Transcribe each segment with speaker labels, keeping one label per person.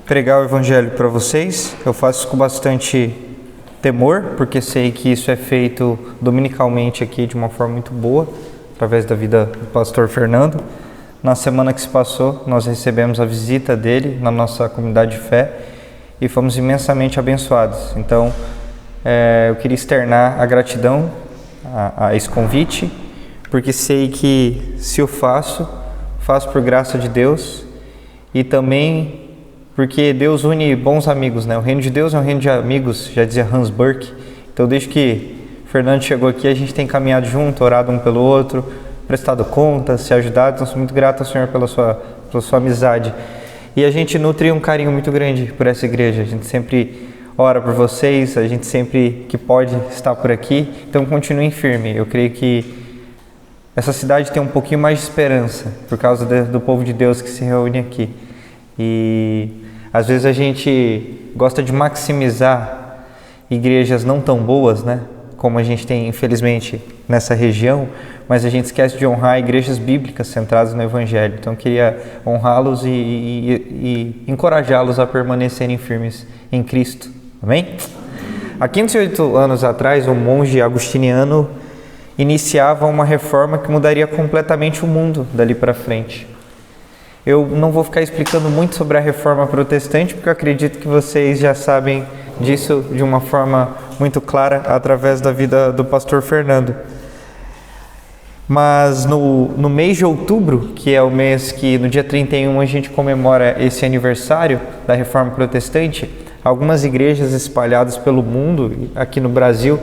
Speaker 1: pregar o Evangelho para vocês. Eu faço isso com bastante temor, porque sei que isso é feito dominicalmente aqui de uma forma muito boa, através da vida do pastor Fernando. Na semana que se passou, nós recebemos a visita dele na nossa comunidade de fé e fomos imensamente abençoados. Então, eu queria externar a gratidão a esse convite, porque sei que se eu faço por graça de Deus e também porque Deus une bons amigos, né? O reino de Deus é um reino de amigos, já dizia Hans Burke. Então, desde que Fernando chegou aqui, a gente tem caminhado junto, orado um pelo outro, prestado contas, se ajudado. Então, sou muito grato ao Senhor pela sua amizade. E a gente nutre um carinho muito grande por essa igreja. A gente sempre ora por vocês, a gente sempre que pode está por aqui. Então, continuem firme. Eu creio que essa cidade tem um pouquinho mais de esperança por causa do povo de Deus que se reúne aqui. E às vezes a gente gosta de maximizar igrejas não tão boas, né? Como a gente tem, infelizmente, nessa região, mas a gente esquece de honrar igrejas bíblicas centradas no Evangelho. Então, eu queria honrá-los e encorajá-los a permanecerem firmes em Cristo. Amém? Há 508 anos atrás, um monge agustiniano iniciava uma reforma que mudaria completamente o mundo dali para frente. Eu não vou ficar explicando muito sobre a reforma protestante, porque eu acredito que vocês já sabem disso de uma forma muito clara através da vida do pastor Fernando. Mas no mês de outubro, que é o mês que no dia 31 a gente comemora esse aniversário da reforma protestante, algumas igrejas espalhadas pelo mundo, aqui no Brasil,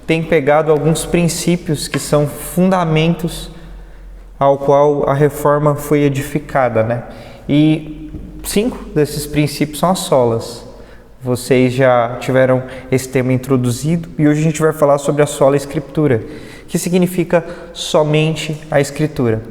Speaker 1: têm pegado alguns princípios que são fundamentos ao qual a reforma foi edificada, né? E 5 desses princípios são as solas. Vocês já tiveram esse tema introduzido e hoje a gente vai falar sobre a sola escritura, que significa somente a escritura.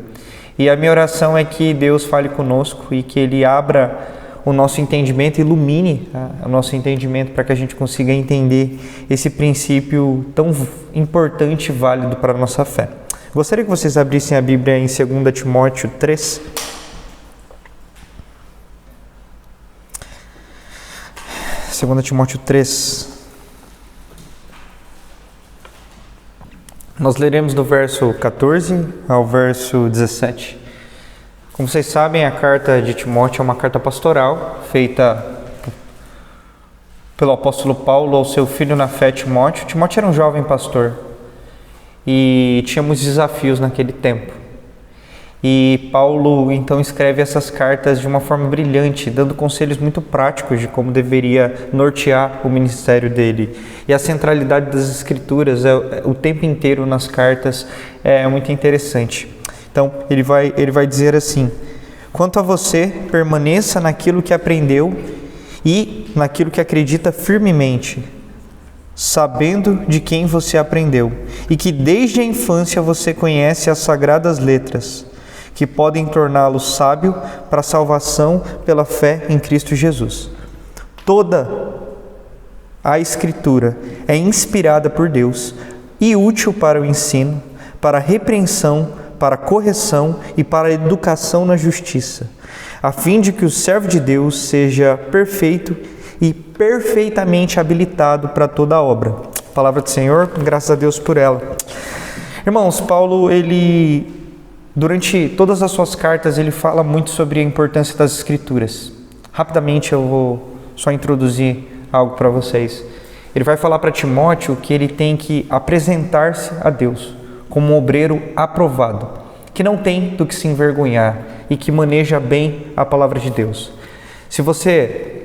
Speaker 1: E a minha oração é que Deus fale conosco e que Ele abra o nosso entendimento, ilumine o nosso entendimento para que a gente consiga entender esse princípio tão importante e válido para a nossa fé. Gostaria que vocês abrissem a Bíblia em 2 Timóteo 3. Segunda Timóteo 3. Nós leremos do verso 14 ao verso 17. Como vocês sabem, a carta de Timóteo é uma carta pastoral feita pelo apóstolo Paulo ao seu filho na fé, Timóteo. Timóteo era um jovem pastor e tinha muitos desafios naquele tempo. E Paulo então escreve essas cartas de uma forma brilhante, dando conselhos muito práticos de como deveria nortear o ministério dele. E a centralidade das escrituras o tempo inteiro nas cartas é muito interessante. Então, ele vai dizer assim: quanto a você, permaneça naquilo que aprendeu e naquilo que acredita firmemente, sabendo de quem você aprendeu, e que desde a infância você conhece as sagradas letras, que podem torná-lo sábio para a salvação pela fé em Cristo Jesus. Toda a Escritura é inspirada por Deus e útil para o ensino, para a repreensão, para a correção e para a educação na justiça, a fim de que o servo de Deus seja perfeito e perfeitamente habilitado para toda a obra. Palavra do Senhor, graças a Deus por ela. Irmãos, Paulo, durante todas as suas cartas, ele fala muito sobre a importância das Escrituras. Rapidamente eu vou só introduzir algo para vocês. Ele vai falar para Timóteo que ele tem que apresentar-se a Deus como um obreiro aprovado, que não tem do que se envergonhar e que maneja bem a palavra de Deus. Se você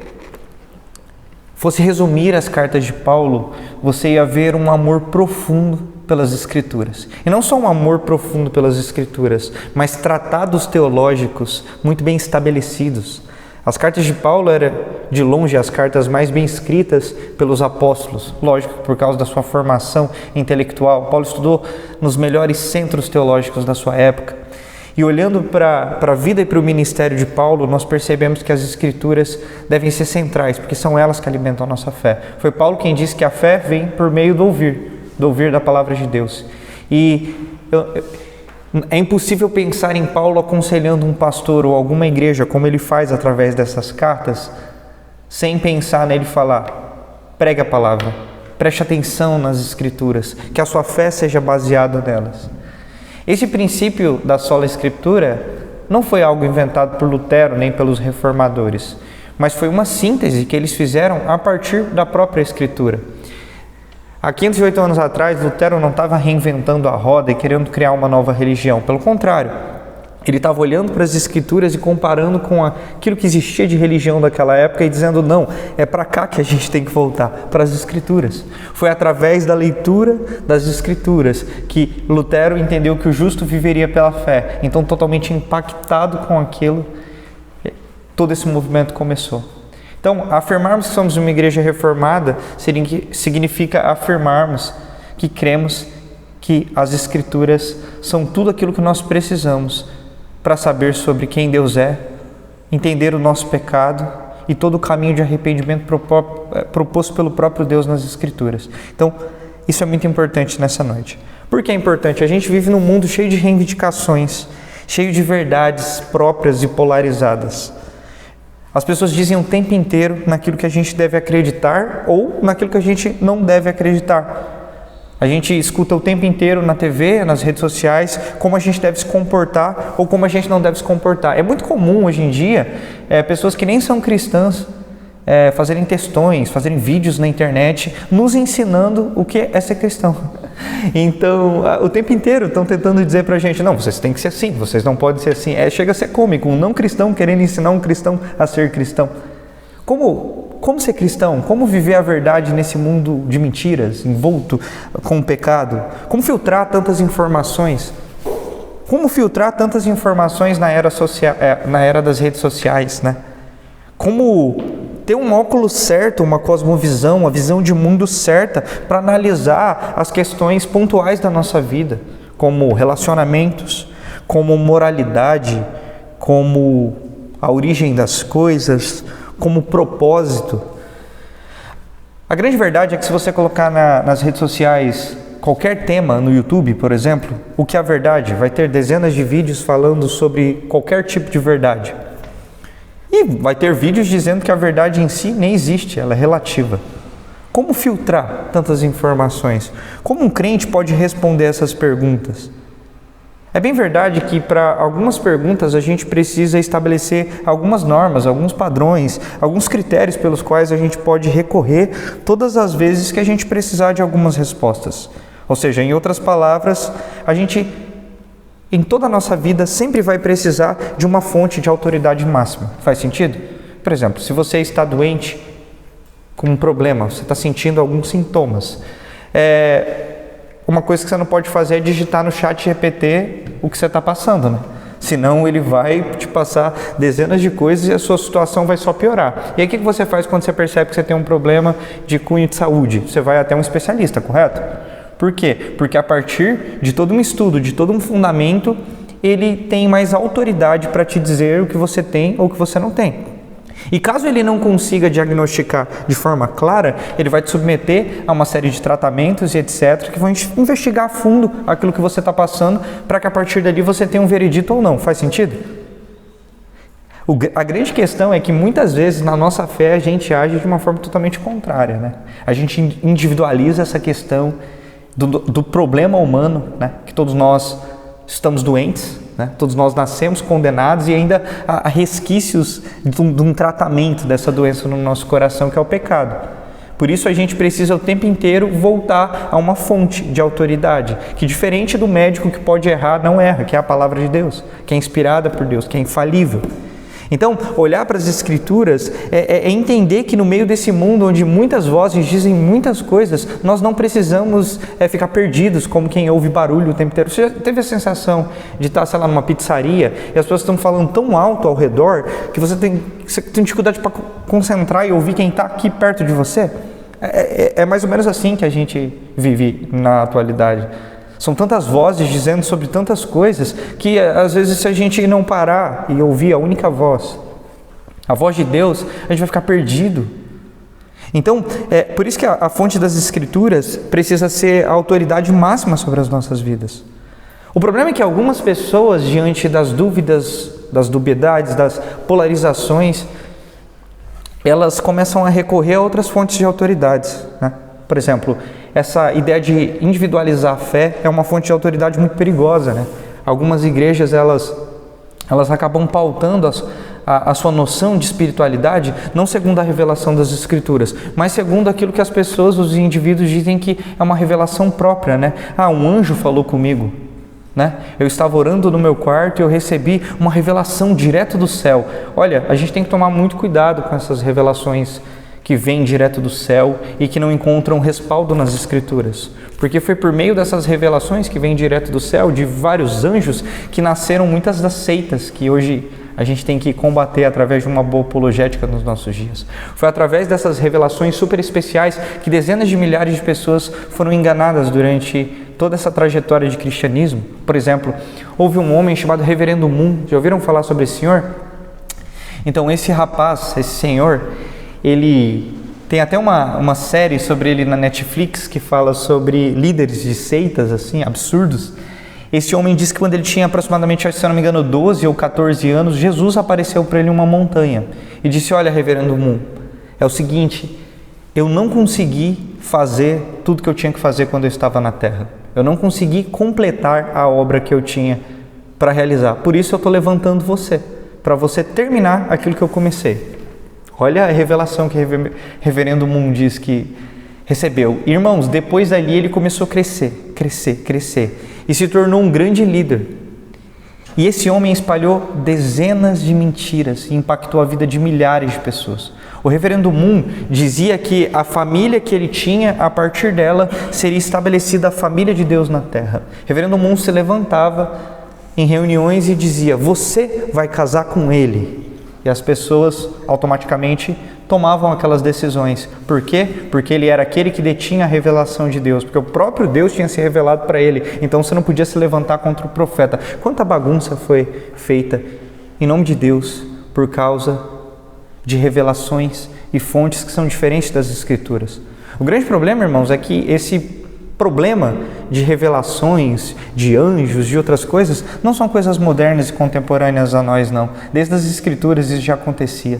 Speaker 1: fosse resumir as cartas de Paulo, você ia ver um amor profundo pelas Escrituras. E não só um amor profundo pelas Escrituras, mas tratados teológicos muito bem estabelecidos. As cartas de Paulo eram, de longe, as cartas mais bem escritas pelos apóstolos. Lógico, por causa da sua formação intelectual. Paulo estudou nos melhores centros teológicos da sua época. E olhando para a vida e para o ministério de Paulo, nós percebemos que as Escrituras devem ser centrais, porque são elas que alimentam a nossa fé. Foi Paulo quem disse que a fé vem por meio do ouvir da palavra de Deus. E é impossível pensar em Paulo aconselhando um pastor ou alguma igreja, como ele faz através dessas cartas, sem pensar nele, falar: pregue a palavra, preste atenção nas Escrituras, que a sua fé seja baseada nelas. Esse princípio da sola Escritura não foi algo inventado por Lutero nem pelos reformadores, mas foi uma síntese que eles fizeram a partir da própria Escritura. Há 508 anos atrás, Lutero não estava reinventando a roda e querendo criar uma nova religião. Pelo contrário, ele estava olhando para as Escrituras e comparando com aquilo que existia de religião daquela época e dizendo: não, é para cá que a gente tem que voltar, para as Escrituras. Foi através da leitura das Escrituras que Lutero entendeu que o justo viveria pela fé. Então, totalmente impactado com aquilo, todo esse movimento começou. Então, afirmarmos que somos uma igreja reformada significa afirmarmos que cremos que as Escrituras são tudo aquilo que nós precisamos para saber sobre quem Deus é, entender o nosso pecado e todo o caminho de arrependimento proposto pelo próprio Deus nas Escrituras. Então, isso é muito importante nessa noite. Por que é importante? A gente vive num mundo cheio de reivindicações, cheio de verdades próprias e polarizadas. As pessoas dizem o tempo inteiro naquilo que a gente deve acreditar ou naquilo que a gente não deve acreditar. A gente escuta o tempo inteiro na TV, nas redes sociais, como a gente deve se comportar ou como a gente não deve se comportar. É muito comum hoje em dia pessoas que nem são cristãs fazerem textões, fazerem vídeos na internet, nos ensinando o que é ser cristão. Então, o tempo inteiro estão tentando dizer pra gente: não, vocês têm que ser assim, vocês não podem ser assim. Chega a ser cômico, um não cristão querendo ensinar um cristão a ser cristão. Como ser cristão? Como viver a verdade nesse mundo de mentiras, envolto com o pecado? Como filtrar tantas informações? Como filtrar tantas informações na era das redes sociais, né? Como ter um óculos certo, uma cosmovisão, uma visão de mundo certa para analisar as questões pontuais da nossa vida, como relacionamentos, como moralidade, como a origem das coisas, como propósito. A grande verdade é que se você colocar nas redes sociais qualquer tema no YouTube, por exemplo, o que é a verdade, vai ter dezenas de vídeos falando sobre qualquer tipo de verdade. E vai ter vídeos dizendo que a verdade em si nem existe, ela é relativa. Como filtrar tantas informações? Como um crente pode responder essas perguntas? É bem verdade que para algumas perguntas a gente precisa estabelecer algumas normas, alguns padrões, alguns critérios pelos quais a gente pode recorrer todas as vezes que a gente precisar de algumas respostas. Ou seja, em outras palavras, a gente, em toda a nossa vida, sempre vai precisar de uma fonte de autoridade máxima. Faz sentido? Por exemplo, se você está doente com um problema, você está sentindo alguns sintomas, uma coisa que você não pode fazer é digitar no chat GPT o que você está passando, né? Senão ele vai te passar dezenas de coisas e a sua situação vai só piorar. E aí o que você faz quando você percebe que você tem um problema de cunho de saúde? Você vai até um especialista, correto? Por quê? Porque a partir de todo um estudo, de todo um fundamento, ele tem mais autoridade para te dizer o que você tem ou o que você não tem. E caso ele não consiga diagnosticar de forma clara, ele vai te submeter a uma série de tratamentos e etc. que vão investigar a fundo aquilo que você está passando para que a partir dali você tenha um veredito ou não. Faz sentido? A grande questão é que muitas vezes na nossa fé a gente age de uma forma totalmente contrária, né? A gente individualiza essa questão do problema humano, né? Que todos nós estamos doentes, né? Todos nós nascemos condenados e ainda há resquícios de um tratamento dessa doença no nosso coração, que é o pecado. Por isso a gente precisa o tempo inteiro voltar a uma fonte de autoridade, que diferente do médico que pode errar, não erra, que é a palavra de Deus, que é inspirada por Deus, que é infalível. Então, olhar para as Escrituras é entender que no meio desse mundo onde muitas vozes dizem muitas coisas, nós não precisamos ficar perdidos como quem ouve barulho o tempo inteiro. Você já teve a sensação de estar, sei lá, numa pizzaria e as pessoas estão falando tão alto ao redor que você tem dificuldade para concentrar e ouvir quem está aqui perto de você? É mais ou menos assim que a gente vive na atualidade. São tantas vozes dizendo sobre tantas coisas que às vezes se a gente não parar e ouvir a única voz, a voz de Deus, a gente vai ficar perdido. Então, por isso que a fonte das Escrituras precisa ser a autoridade máxima sobre as nossas vidas. O problema é que algumas pessoas, diante das dúvidas, das dubiedades, das polarizações, elas começam a recorrer a outras fontes de autoridades, né? Por exemplo, essa ideia de individualizar a fé é uma fonte de autoridade muito perigosa, né? Algumas igrejas, elas acabam pautando a sua noção de espiritualidade não segundo a revelação das Escrituras, mas segundo aquilo que as pessoas, os indivíduos dizem que é uma revelação própria, né? Um anjo falou comigo, né? Eu estava orando no meu quarto e eu recebi uma revelação direto do céu. Olha, a gente tem que tomar muito cuidado com essas revelações que vêm direto do céu e que não encontram respaldo nas Escrituras, porque foi por meio dessas revelações que vêm direto do céu, de vários anjos, que nasceram muitas das seitas que hoje a gente tem que combater através de uma boa apologética nos nossos dias. Foi através dessas revelações super especiais que dezenas de milhares de pessoas foram enganadas durante toda essa trajetória de cristianismo. Por exemplo, houve um homem chamado Reverendo Moon. Já ouviram falar sobre esse senhor? Então, esse rapaz, esse senhor, ele tem até uma série sobre ele na Netflix que fala sobre líderes de seitas, assim, absurdos. Esse homem disse que quando ele tinha aproximadamente, se eu não me engano, 12 ou 14 anos, Jesus apareceu para ele em uma montanha e disse: olha, Reverendo Moon, é o seguinte, eu não consegui fazer tudo que eu tinha que fazer quando eu estava na Terra. Eu não consegui completar a obra que eu tinha para realizar. Por isso eu estou levantando você, para você terminar aquilo que eu comecei. Olha a revelação que Reverendo Moon diz que recebeu. Irmãos, depois dali ele começou a crescer e se tornou um grande líder. E esse homem espalhou dezenas de mentiras e impactou a vida de milhares de pessoas. O Reverendo Moon dizia que a família que ele tinha, a partir dela, seria estabelecida a família de Deus na Terra. Reverendo Moon se levantava em reuniões e dizia: você vai casar com ele. E as pessoas automaticamente tomavam aquelas decisões. Por quê? Porque ele era aquele que detinha a revelação de Deus, porque o próprio Deus tinha se revelado para ele. Então você não podia se levantar contra o profeta. Quanta bagunça foi feita em nome de Deus por causa de revelações e fontes que são diferentes das Escrituras. O grande problema, irmãos, é que esse problema de revelações, de anjos, de outras coisas, não são coisas modernas e contemporâneas a nós, não. Desde as Escrituras isso já acontecia.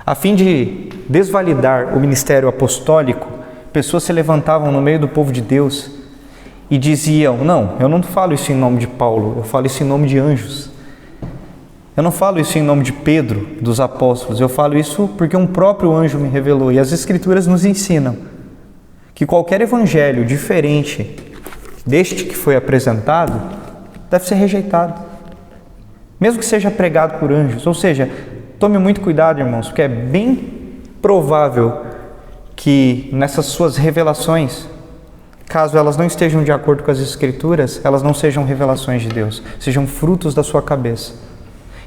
Speaker 1: A fim de desvalidar o ministério apostólico, pessoas se levantavam no meio do povo de Deus e diziam: não, eu não falo isso em nome de Paulo, eu falo isso em nome de anjos. Eu não falo isso em nome de Pedro, dos apóstolos, eu falo isso porque um próprio anjo me revelou. E as Escrituras nos ensinam que qualquer evangelho diferente deste que foi apresentado deve ser rejeitado, mesmo que seja pregado por anjos. Ou seja, tome muito cuidado, irmãos, porque é bem provável que nessas suas revelações, caso elas não estejam de acordo com as Escrituras, elas não sejam revelações de Deus, sejam frutos da sua cabeça.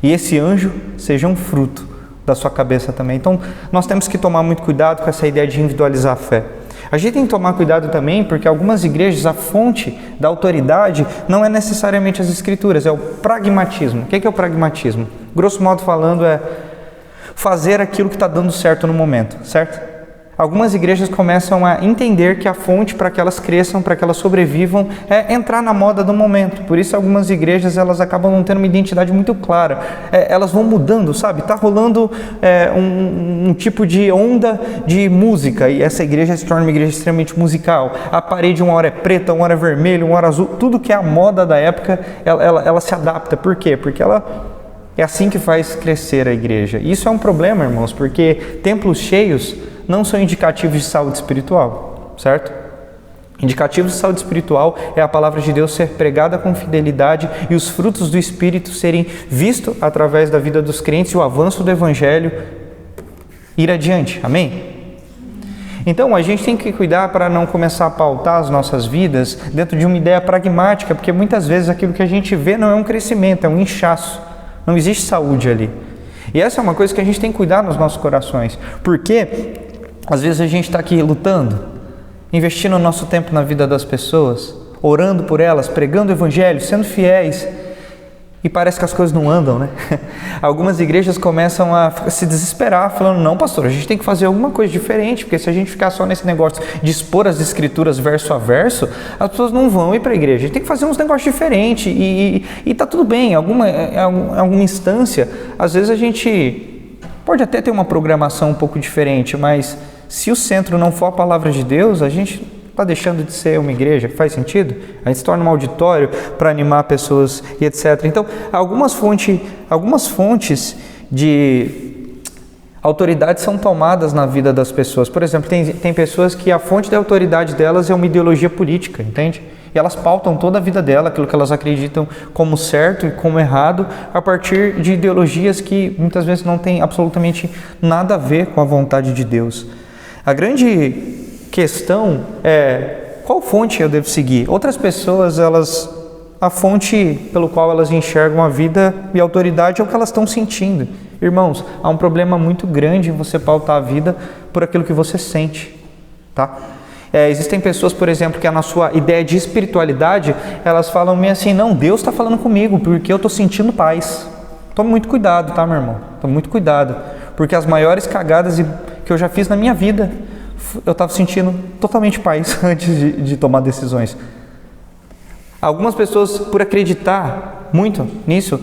Speaker 1: E esse anjo seja um fruto da sua cabeça também. Então, nós temos que tomar muito cuidado com essa ideia de individualizar a fé. A gente tem que tomar cuidado também, porque algumas igrejas, a fonte da autoridade não é necessariamente as Escrituras, é o pragmatismo. O que é o pragmatismo? Grosso modo falando, é fazer aquilo que está dando certo no momento, certo? Algumas igrejas começam a entender que a fonte para que elas cresçam, para que elas sobrevivam, é entrar na moda do momento. Por isso algumas igrejas elas acabam não tendo uma identidade muito clara. Elas vão mudando, sabe? Está rolando um tipo de onda de música e essa igreja se torna uma igreja extremamente musical. A parede uma hora é preta, uma hora é vermelha, uma hora azul. Tudo que é a moda da época, ela se adapta. Por quê? Porque é assim que faz crescer a igreja. Isso é um problema, irmãos, porque templos cheios não são indicativos de saúde espiritual, certo? Indicativos de saúde espiritual é a palavra de Deus ser pregada com fidelidade e os frutos do Espírito serem vistos através da vida dos crentes e o avanço do Evangelho ir adiante, amém? Então a gente tem que cuidar para não começar a pautar as nossas vidas dentro de uma ideia pragmática, porque muitas vezes aquilo que a gente vê não é um crescimento, é um inchaço, não existe saúde ali. E essa é uma coisa que a gente tem que cuidar nos nossos corações, porque às vezes a gente está aqui lutando, investindo o nosso tempo na vida das pessoas, orando por elas, pregando o Evangelho, sendo fiéis, e parece que as coisas não andam, né? Algumas igrejas começam a se desesperar, falando: não, pastor, a gente tem que fazer alguma coisa diferente, porque se a gente ficar só nesse negócio de expor as Escrituras verso a verso, as pessoas não vão ir para a igreja, a gente tem que fazer uns negócios diferentes, e tá tudo bem, em alguma instância, às vezes a gente Pode até ter uma programação um pouco diferente, mas se o centro não for a palavra de Deus, a gente está deixando de ser uma igreja. Faz sentido? A gente se torna um auditório para animar pessoas e etc. Então, algumas fontes de autoridade são tomadas na vida das pessoas. Por exemplo, tem pessoas que a fonte da autoridade delas é uma ideologia política, entende? E elas pautam toda a vida dela, aquilo que elas acreditam como certo e como errado, a partir de ideologias que muitas vezes não têm absolutamente nada a ver com a vontade de Deus. A grande questão é qual fonte eu devo seguir. Outras pessoas, a fonte pelo qual elas enxergam a vida e a autoridade é o que elas estão sentindo. Irmãos, há um problema muito grande em você pautar a vida por aquilo que você sente, tá? Existem pessoas, por exemplo, que na sua ideia de espiritualidade, elas falam meio assim, não, Deus está falando comigo, porque eu estou sentindo paz. Tome muito cuidado, tá, meu irmão? Tome muito cuidado, porque as maiores cagadas que eu já fiz na minha vida, eu estava sentindo totalmente paz antes de tomar decisões. Algumas pessoas, por acreditar muito nisso,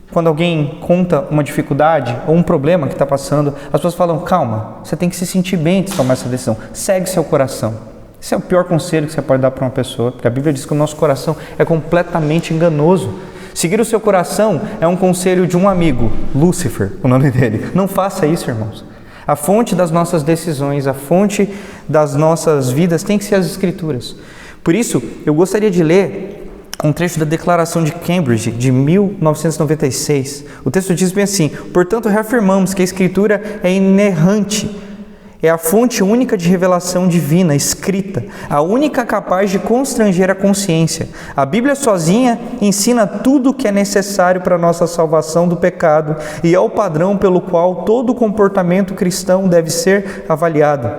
Speaker 1: quando alguém conta uma dificuldade ou um problema que está passando, as pessoas falam, calma, você tem que se sentir bem de tomar essa decisão, segue seu coração. Esse é o pior conselho que você pode dar para uma pessoa, porque a Bíblia diz que o nosso coração é completamente enganoso. Seguir o seu coração é um conselho de um amigo, Lúcifer, o nome dele. Não faça isso, irmãos. A fonte das nossas decisões, a fonte das nossas vidas tem que ser as Escrituras. Por isso, eu gostaria de ler um trecho da Declaração de Cambridge, de 1996. O texto diz bem assim, portanto, reafirmamos que a Escritura é inerrante, é a fonte única de revelação divina, escrita, a única capaz de constranger a consciência. A Bíblia sozinha ensina tudo o que é necessário para a nossa salvação do pecado e é o padrão pelo qual todo comportamento cristão deve ser avaliado.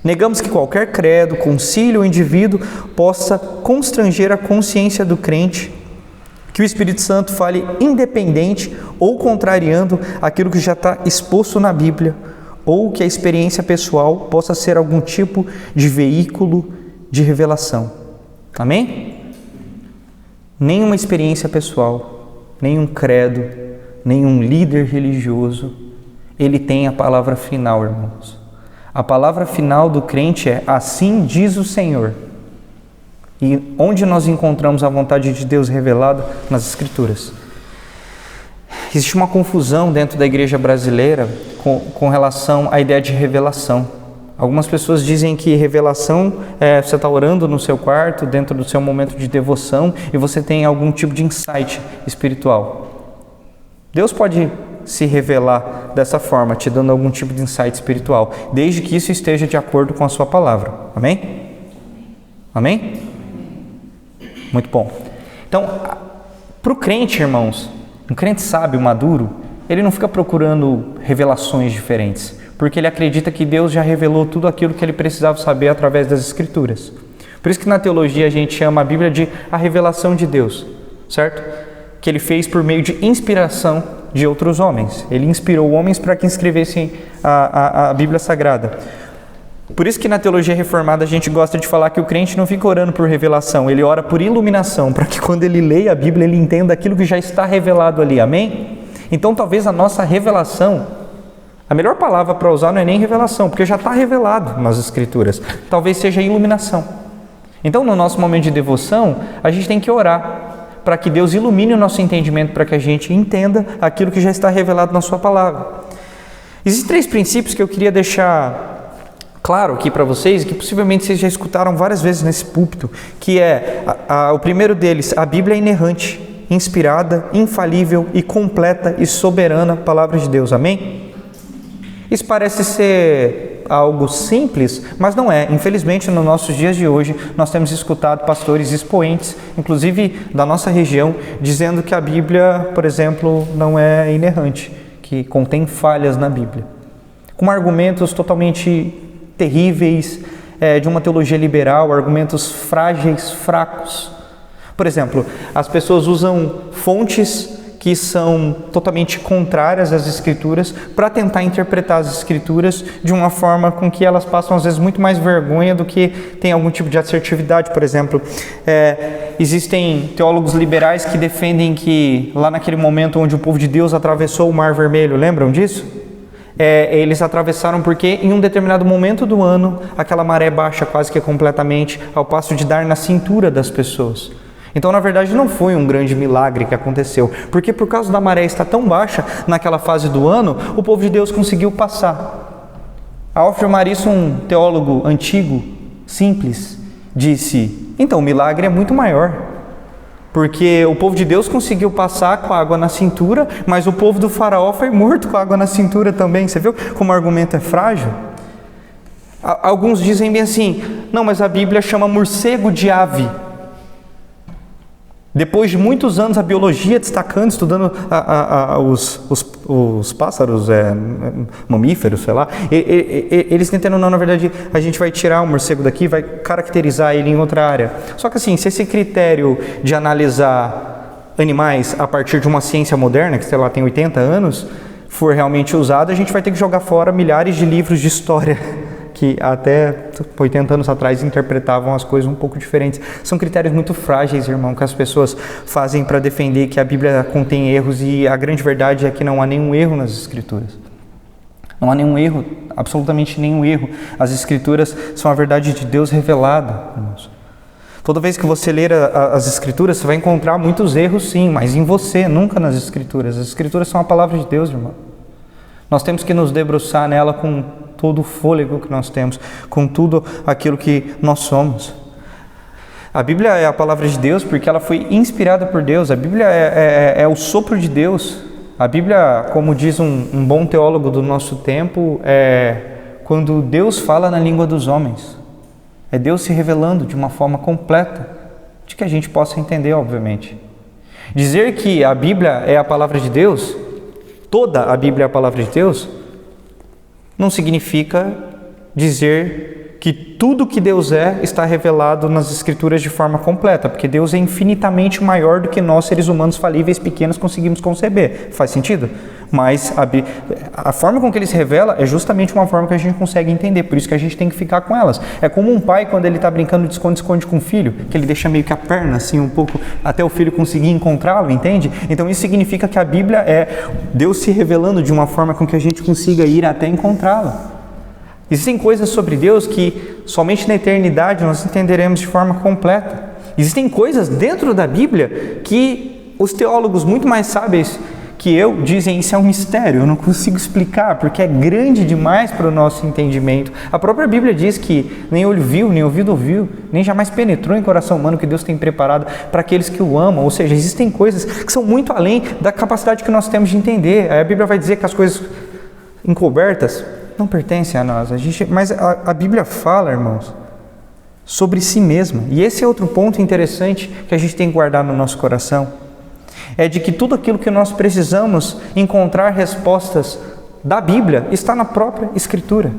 Speaker 1: Negamos que qualquer credo, concílio ou indivíduo possa constranger a consciência do crente, que o Espírito Santo fale independente ou contrariando aquilo que já está exposto na Bíblia, ou que a experiência pessoal possa ser algum tipo de veículo de revelação. Amém? Nenhuma experiência pessoal, nenhum credo, nenhum líder religioso, ele tem a palavra final, irmãos. A palavra final do crente é, assim diz o Senhor. E onde nós encontramos a vontade de Deus revelada? Nas Escrituras. Existe uma confusão dentro da igreja brasileira com relação à ideia de revelação. Algumas pessoas dizem que revelação é você está orando no seu quarto, dentro do seu momento de devoção, e você tem algum tipo de insight espiritual. Deus pode se revelar dessa forma, te dando algum tipo de insight espiritual, desde que isso esteja de acordo com a sua palavra. Amém? Amém? Muito bom. Então, para o crente, irmãos, um crente sábio, maduro, ele não fica procurando revelações diferentes, porque ele acredita que Deus já revelou tudo aquilo que ele precisava saber através das Escrituras. Por isso que na teologia a gente chama a Bíblia de a revelação de Deus, certo? Que ele fez por meio de inspiração de outros homens. Ele inspirou homens para que escrevessem a Bíblia Sagrada. Por isso que na teologia reformada a gente gosta de falar que o crente não fica orando por revelação, ele ora por iluminação, para que quando ele leia a Bíblia ele entenda aquilo que já está revelado ali, amém? Então talvez a nossa revelação, a melhor palavra para usar não é nem revelação, porque já está revelado nas Escrituras, talvez seja iluminação. Então no nosso momento de devoção, a gente tem que orar para que Deus ilumine o nosso entendimento, para que a gente entenda aquilo que já está revelado na sua palavra. Existem 3 princípios que eu queria deixar claro aqui para vocês, que possivelmente vocês já escutaram várias vezes nesse púlpito, que é o primeiro deles, a Bíblia é inerrante, inspirada, infalível e completa e soberana palavra de Deus, amém? Isso parece ser algo simples, mas não é. Infelizmente, nos nossos dias de hoje, nós temos escutado pastores expoentes, inclusive da nossa região, dizendo que a Bíblia, por exemplo, não é inerrante, que contém falhas na Bíblia, com argumentos totalmente terríveis, de uma teologia liberal, argumentos frágeis, fracos. Por exemplo, as pessoas usam fontes que são totalmente contrárias às Escrituras para tentar interpretar as Escrituras de uma forma com que elas passam às vezes muito mais vergonha do que tem algum tipo de assertividade. Por exemplo, existem teólogos liberais que defendem que lá naquele momento onde o povo de Deus atravessou o Mar Vermelho, lembram disso? eles atravessaram porque em um determinado momento do ano, aquela maré baixa quase que completamente, ao passo de dar na cintura das pessoas. Então, na verdade, não foi um grande milagre que aconteceu, porque por causa da maré estar tão baixa naquela fase do ano, o povo de Deus conseguiu passar. Ao afirmar isso, um teólogo antigo, simples, disse: então, o milagre é muito maior, porque o povo de Deus conseguiu passar com a água na cintura, mas o povo do faraó foi morto com a água na cintura também. Você viu como o argumento é frágil? Alguns dizem bem assim: não, mas a Bíblia chama morcego de ave. Depois de muitos anos a biologia destacando, estudando os pássaros, mamíferos, sei lá, eles tentando, não, na verdade, a gente vai tirar o morcego daqui, vai caracterizar ele em outra área. Só que assim, se esse critério de analisar animais a partir de uma ciência moderna, que sei lá, tem 80 anos, for realmente usado, a gente vai ter que jogar fora milhares de livros de história que até 80 anos atrás interpretavam as coisas um pouco diferentes. São critérios muito frágeis, irmão, que as pessoas fazem para defender que a Bíblia contém erros, e a grande verdade é que não há nenhum erro nas Escrituras. Não há nenhum erro, absolutamente nenhum erro. As Escrituras são a verdade de Deus revelada, irmãos. Toda vez que você ler as Escrituras, você vai encontrar muitos erros, sim, mas em você, nunca nas Escrituras. As Escrituras são a palavra de Deus, irmão. Nós temos que nos debruçar nela com todo o fôlego que nós temos, com tudo aquilo que nós somos. A Bíblia é a palavra de Deus porque ela foi inspirada por Deus. A Bíblia é o sopro de Deus. A Bíblia, como diz um bom teólogo do nosso tempo, é quando Deus fala na língua dos homens. É Deus se revelando de uma forma completa, de que a gente possa entender, obviamente. Dizer que a Bíblia é a palavra de Deus, toda a Bíblia é a palavra de Deus, não significa dizer que tudo que Deus está revelado nas Escrituras de forma completa, porque Deus é infinitamente maior do que nós, seres humanos falíveis, pequenos, conseguimos conceber. Faz sentido? Mas a forma com que ele se revela é justamente uma forma que a gente consegue entender, por isso que a gente tem que ficar com elas. É como um pai quando ele está brincando de esconde-esconde com o filho, que ele deixa meio que a perna assim um pouco, até o filho conseguir encontrá-lo, entende? Então isso significa que a Bíblia é Deus se revelando de uma forma com que a gente consiga ir até encontrá-la. Existem coisas sobre Deus que somente na eternidade nós entenderemos de forma completa. Existem coisas dentro da Bíblia que os teólogos muito mais sábios que eu dizem isso é um mistério, eu não consigo explicar, porque é grande demais para o nosso entendimento. A própria Bíblia diz que nem olho viu, nem ouvido ouviu, nem jamais penetrou em coração humano que Deus tem preparado para aqueles que o amam. Ou seja, existem coisas que são muito além da capacidade que nós temos de entender. Aí a Bíblia vai dizer que as coisas encobertas não pertencem a nós, mas a Bíblia fala, irmãos, sobre si mesma. E esse é outro ponto interessante que a gente tem que guardar no nosso coração. É de que tudo aquilo que nós precisamos encontrar respostas da Bíblia está na própria Escritura.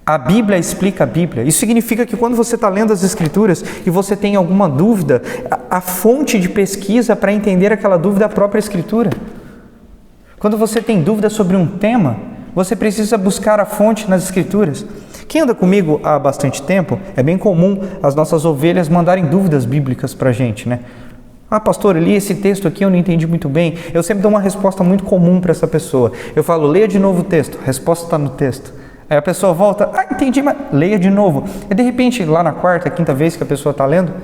Speaker 1: A Bíblia explica a Bíblia. Isso significa que quando você está lendo as Escrituras e você tem alguma dúvida, a fonte de pesquisa para entender aquela dúvida é a própria Escritura. Quando você tem dúvida sobre um tema, você precisa buscar a fonte nas Escrituras. Quem anda comigo há bastante tempo, é bem comum as nossas ovelhas mandarem dúvidas bíblicas para a gente, né? Ah, pastor, eu li esse texto aqui, eu não entendi muito bem. Eu sempre dou uma resposta muito comum para essa pessoa. Eu falo, leia de novo o texto. A resposta está no texto. Aí a pessoa volta, entendi, mas leia de novo. E de repente, lá na quarta, quinta vez que a pessoa está lendo,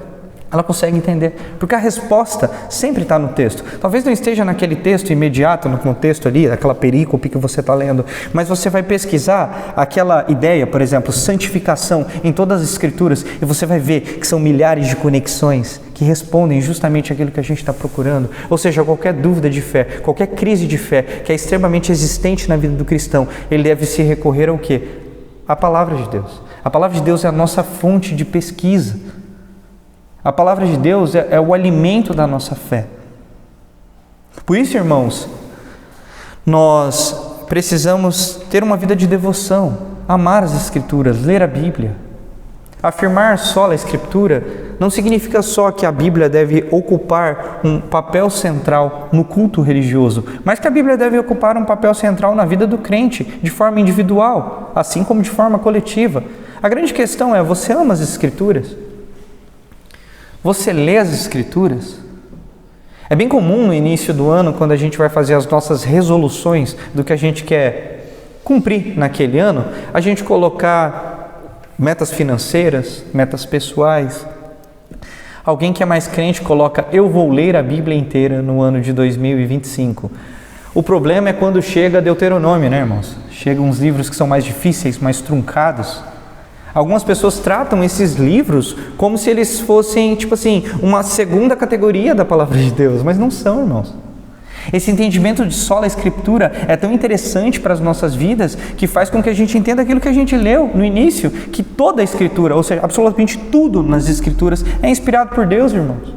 Speaker 1: ela consegue entender, porque a resposta sempre está no texto. Talvez não esteja naquele texto imediato, no contexto ali, aquela perícope que você está lendo, mas você vai pesquisar aquela ideia, por exemplo, santificação em todas as Escrituras, e você vai ver que são milhares de conexões que respondem justamente aquilo que a gente está procurando. Ou seja, qualquer dúvida de fé, qualquer crise de fé que é extremamente existente na vida do cristão, ele deve se recorrer ao quê? A palavra de Deus. A palavra de Deus é a nossa fonte de pesquisa. A palavra de Deus é o alimento da nossa fé. Por isso, irmãos, nós precisamos ter uma vida de devoção, amar as Escrituras, ler a Bíblia. Afirmar só a Escritura não significa só que a Bíblia deve ocupar um papel central no culto religioso, mas que a Bíblia deve ocupar um papel central na vida do crente, de forma individual, assim como de forma coletiva. A grande questão é, você ama as Escrituras? Você lê as Escrituras? É bem comum no início do ano, quando a gente vai fazer as nossas resoluções do que a gente quer cumprir naquele ano, a gente colocar metas financeiras, metas pessoais. Alguém que é mais crente coloca: eu vou ler a Bíblia inteira no ano de 2025. O problema é quando chega Deuteronômio, né, irmãos? Chegam uns livros que são mais difíceis, mais truncados. Algumas pessoas tratam esses livros como se eles fossem, tipo assim, uma segunda categoria da palavra de Deus, mas não são, irmãos. Esse entendimento de sola Escritura é tão interessante para as nossas vidas que faz com que a gente entenda aquilo que a gente leu no início, que toda a Escritura, ou seja, absolutamente tudo nas Escrituras é inspirado por Deus, irmãos.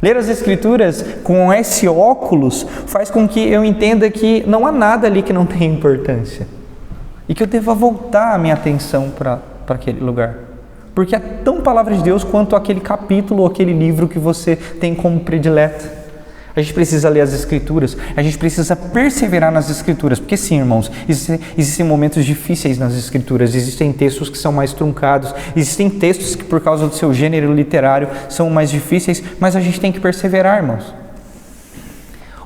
Speaker 1: Ler as Escrituras com esse óculos faz com que eu entenda que não há nada ali que não tenha importância e que eu deva voltar a minha atenção para aquele lugar, porque é tão palavra de Deus quanto aquele capítulo ou aquele livro que você tem como predileto. A gente precisa ler as Escrituras, a gente precisa perseverar nas Escrituras, porque sim, irmãos, existem momentos difíceis nas Escrituras, existem textos que são mais truncados, existem textos que por causa do seu gênero literário são mais difíceis, mas a gente tem que perseverar, irmãos.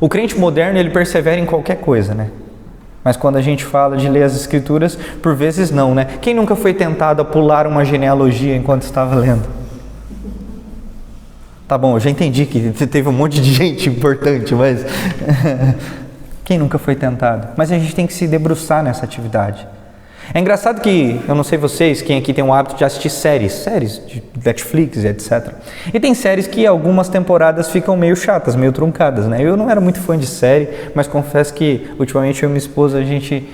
Speaker 1: O crente moderno, ele persevera em qualquer coisa, né? Mas quando a gente fala de ler as Escrituras, por vezes não, né? Quem nunca foi tentado a pular uma genealogia enquanto estava lendo? Tá bom, eu já entendi que teve um monte de gente importante, mas quem nunca foi tentado? Mas a gente tem que se debruçar nessa atividade. É engraçado que, eu não sei vocês, quem aqui tem o hábito de assistir séries de Netflix, etc. E tem séries que algumas temporadas ficam meio chatas, meio truncadas, né? Eu não era muito fã de série, mas confesso que ultimamente eu e minha esposa, a gente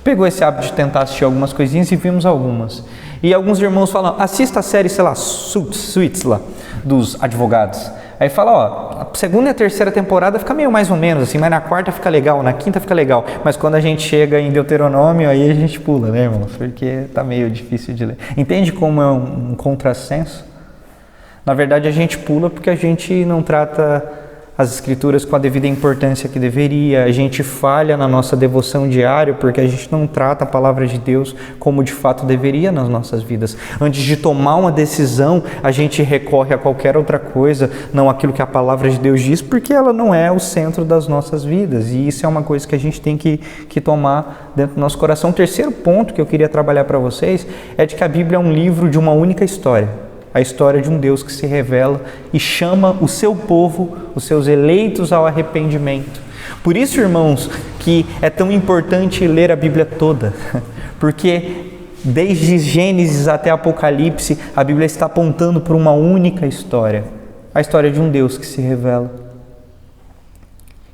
Speaker 1: pegou esse hábito de tentar assistir algumas coisinhas e vimos algumas. E alguns irmãos falam: assista a série, sei lá, Suits lá, dos advogados. Aí fala: ó, a segunda e a terceira temporada fica meio mais ou menos assim, mas na quarta fica legal, na quinta fica legal. Mas quando a gente chega em Deuteronômio, aí a gente pula, né, irmãos? Porque tá meio difícil de ler. Entende como é um contrassenso? Na verdade, a gente pula porque a gente não trata as Escrituras com a devida importância que deveria, a gente falha na nossa devoção diária porque a gente não trata a palavra de Deus como de fato deveria nas nossas vidas. Antes de tomar uma decisão, a gente recorre a qualquer outra coisa, não aquilo que a palavra de Deus diz, porque ela não é o centro das nossas vidas, e isso é uma coisa que a gente tem que tomar dentro do nosso coração. O terceiro ponto que eu queria trabalhar para vocês é de que a Bíblia é um livro de uma única história. A história de um Deus que se revela e chama o seu povo, os seus eleitos, ao arrependimento. Por isso, irmãos, que é tão importante ler a Bíblia toda, porque desde Gênesis até Apocalipse, a Bíblia está apontando para uma única história. A história de um Deus que se revela,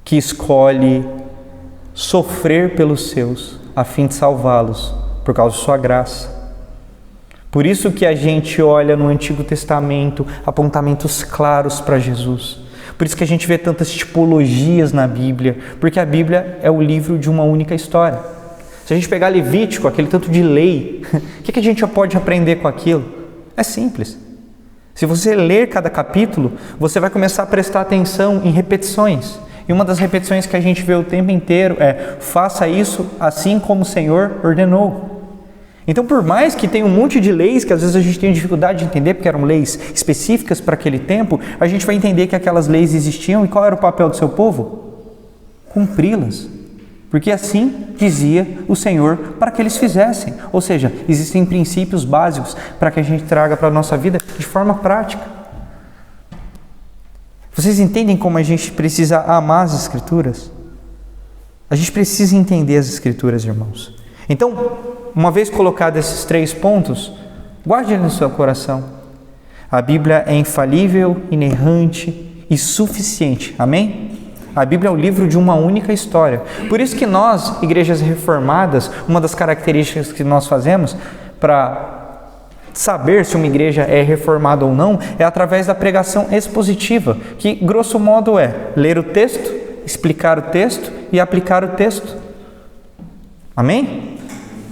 Speaker 1: que escolhe sofrer pelos seus, a fim de salvá-los, por causa de sua graça. Por isso que a gente olha no Antigo Testamento apontamentos claros para Jesus. Por isso que a gente vê tantas tipologias na Bíblia, porque a Bíblia é o livro de uma única história. Se a gente pegar Levítico, aquele tanto de lei, o que a gente já pode aprender com aquilo? É simples. Se você ler cada capítulo, você vai começar a prestar atenção em repetições. E uma das repetições que a gente vê o tempo inteiro é: faça isso assim como o Senhor ordenou. Então, por mais que tenha um monte de leis que às vezes a gente tem dificuldade de entender, porque eram leis específicas para aquele tempo, a gente vai entender que aquelas leis existiam e qual era o papel do seu povo? Cumpri-las. Porque assim dizia o Senhor para que eles fizessem. Ou seja, existem princípios básicos para que a gente traga para a nossa vida de forma prática. Vocês entendem como a gente precisa amar as Escrituras? A gente precisa entender as Escrituras, irmãos. Então, uma vez colocados esses 3 pontos, guarde no seu coração. A Bíblia é infalível, inerrante e suficiente. Amém? A Bíblia é o livro de uma única história. Por isso que nós, igrejas reformadas, uma das características que nós fazemos para saber se uma igreja é reformada ou não, é através da pregação expositiva, que grosso modo é ler o texto, explicar o texto e aplicar o texto. Amém?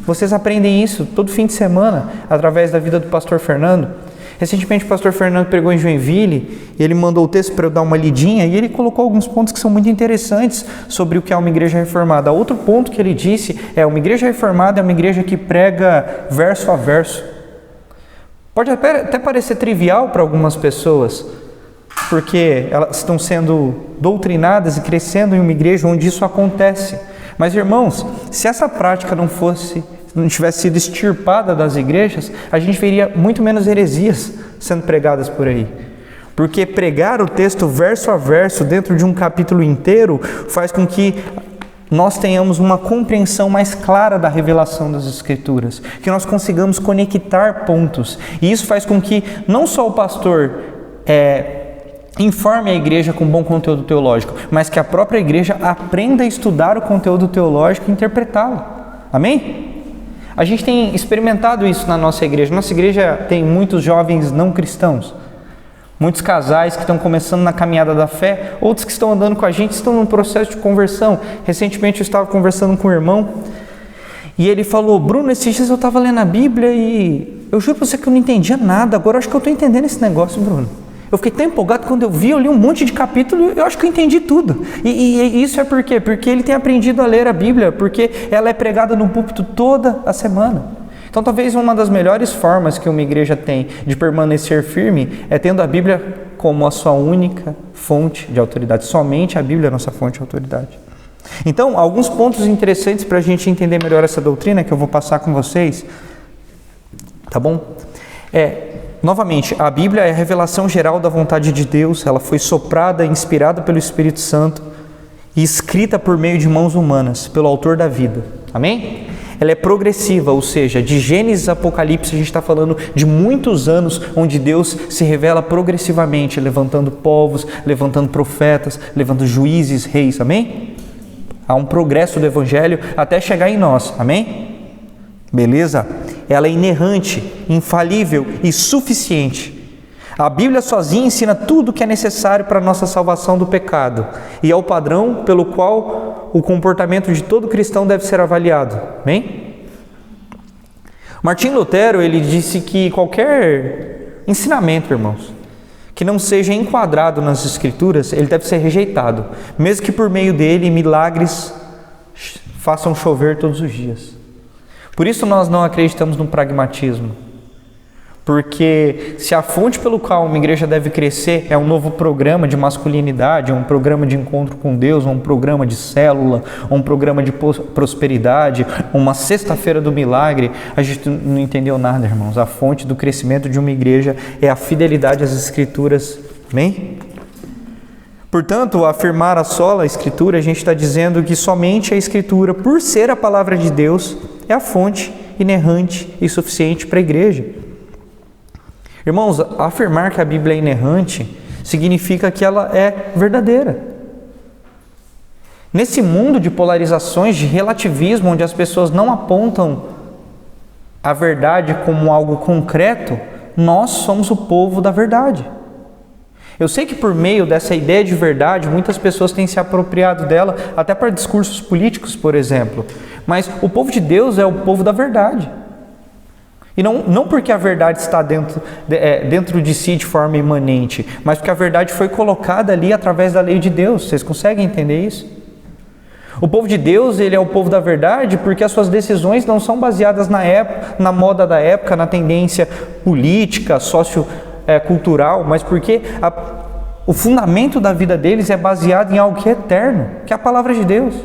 Speaker 1: Vocês aprendem isso todo fim de semana, através da vida do pastor Fernando. Recentemente o pastor Fernando pregou em Joinville, e ele mandou o texto para eu dar uma lidinha, e ele colocou alguns pontos que são muito interessantes sobre o que é uma igreja reformada. Outro ponto que ele disse é: uma igreja reformada é uma igreja que prega verso a verso. Pode até parecer trivial para algumas pessoas, porque elas estão sendo doutrinadas e crescendo em uma igreja onde isso acontece. Mas, irmãos, se essa prática não tivesse sido extirpada das igrejas, a gente veria muito menos heresias sendo pregadas por aí. Porque pregar o texto verso a verso dentro de um capítulo inteiro faz com que nós tenhamos uma compreensão mais clara da revelação das Escrituras, que nós consigamos conectar pontos. E isso faz com que não só o pastor informe a igreja com bom conteúdo teológico, mas que a própria igreja aprenda a estudar o conteúdo teológico e interpretá-lo. Amém? A gente tem experimentado isso na nossa igreja. Nossa igreja tem muitos jovens não cristãos, muitos casais que estão começando na caminhada da fé, outros que estão andando com a gente estão num processo de conversão. Recentemente eu estava conversando com um irmão e ele falou: Bruno, esses dias eu estava lendo a Bíblia e eu juro para você que eu não entendia nada, agora eu acho que eu estou entendendo esse negócio, Bruno. Eu fiquei tão empolgado quando eu li um monte de capítulo, eu acho que eu entendi tudo. E isso é por quê? Porque ele tem aprendido a ler a Bíblia, porque ela é pregada no púlpito toda a semana. Então talvez uma das melhores formas que uma igreja tem de permanecer firme é tendo a Bíblia como a sua única fonte de autoridade. Somente a Bíblia é a nossa fonte de autoridade. Então, alguns pontos interessantes para a gente entender melhor essa doutrina que eu vou passar com vocês, tá bom? Novamente, a Bíblia é a revelação geral da vontade de Deus. Ela foi soprada e inspirada pelo Espírito Santo e escrita por meio de mãos humanas, pelo autor da vida. Amém? Ela é progressiva, ou seja, de Gênesis a Apocalipse a gente está falando de muitos anos onde Deus se revela progressivamente, levantando povos, levantando profetas, levantando juízes, reis. Amém? Há um progresso do Evangelho até chegar em nós. Amém? Beleza? Ela é inerrante, infalível e suficiente. A Bíblia sozinha ensina tudo o que é necessário para a nossa salvação do pecado e é o padrão pelo qual o comportamento de todo cristão deve ser avaliado. Amém? Martim Lutero, ele disse que qualquer ensinamento, irmãos, que não seja enquadrado nas Escrituras, ele deve ser rejeitado, mesmo que por meio dele milagres façam chover todos os dias. Por isso nós não acreditamos no pragmatismo, porque se a fonte pelo qual uma igreja deve crescer é um novo programa de masculinidade, um programa de encontro com Deus, um programa de célula, um programa de prosperidade, uma sexta-feira do milagre, a gente não entendeu nada, irmãos. A fonte do crescimento de uma igreja é a fidelidade às Escrituras. Amém? Portanto, ao afirmar a sola Escritura, a gente está dizendo que somente a Escritura, por ser a palavra de Deus, é a fonte inerrante e suficiente para a igreja. Irmãos, afirmar que a Bíblia é inerrante significa que ela é verdadeira. Nesse mundo de polarizações, de relativismo, onde as pessoas não apontam a verdade como algo concreto, nós somos o povo da verdade. Eu sei que por meio dessa ideia de verdade, muitas pessoas têm se apropriado dela, até para discursos políticos, por exemplo. Mas o povo de Deus é o povo da verdade. E não porque a verdade está dentro de si de forma imanente, mas porque a verdade foi colocada ali através da lei de Deus. Vocês conseguem entender isso? O povo de Deus, ele é o povo da verdade porque as suas decisões não são baseadas na moda da época, na tendência política, sociocultural, mas porque o fundamento da vida deles é baseado em algo que é eterno, que é a palavra de Deus.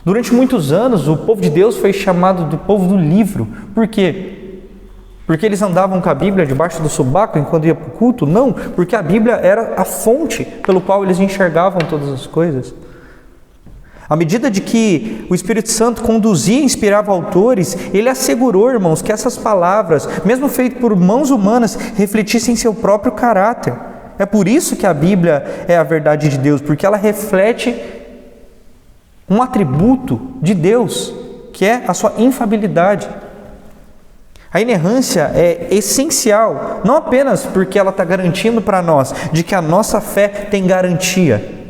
Speaker 1: Durante muitos anos, o povo de Deus foi chamado do povo do livro. Por quê? Porque eles andavam com a Bíblia debaixo do sobaco enquanto ia para o culto? Não, porque a Bíblia era a fonte pelo qual eles enxergavam todas as coisas. À medida de que o Espírito Santo conduzia e inspirava autores, ele assegurou, irmãos, que essas palavras, mesmo feitas por mãos humanas, refletissem seu próprio caráter. É por isso que a Bíblia é a verdade de Deus, porque ela reflete um atributo de Deus, que é a sua infalibilidade. A inerrância é essencial, não apenas porque ela está garantindo para nós de que a nossa fé tem garantia,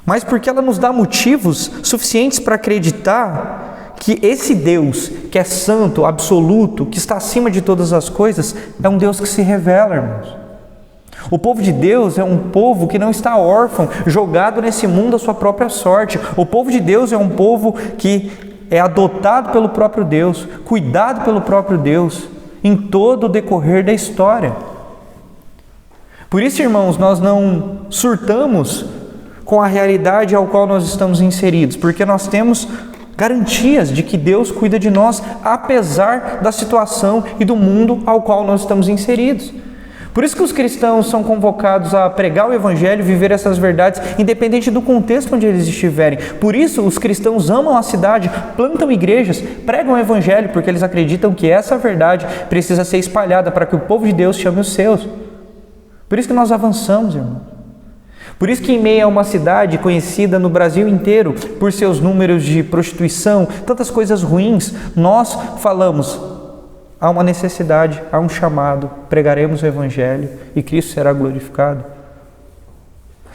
Speaker 1: mas porque ela nos dá motivos suficientes para acreditar que esse Deus, que é santo, absoluto, que está acima de todas as coisas, é um Deus que se revela, irmãos. O povo de Deus é um povo que não está órfão, jogado nesse mundo à sua própria sorte. O povo de Deus é um povo que é adotado pelo próprio Deus, cuidado pelo próprio Deus, em todo o decorrer da história. Por isso, irmãos, nós não surtamos com a realidade ao qual nós estamos inseridos, porque nós temos garantias de que Deus cuida de nós, apesar da situação e do mundo ao qual nós estamos inseridos. Por isso que os cristãos são convocados a pregar o Evangelho, viver essas verdades, independente do contexto onde eles estiverem. Por isso, os cristãos amam a cidade, plantam igrejas, pregam o Evangelho, porque eles acreditam que essa verdade precisa ser espalhada para que o povo de Deus chame os seus. Por isso que nós avançamos, irmão. Por isso que em meio a uma cidade conhecida no Brasil inteiro por seus números de prostituição, tantas coisas ruins, nós falamos: há uma necessidade, há um chamado, pregaremos o Evangelho e Cristo será glorificado.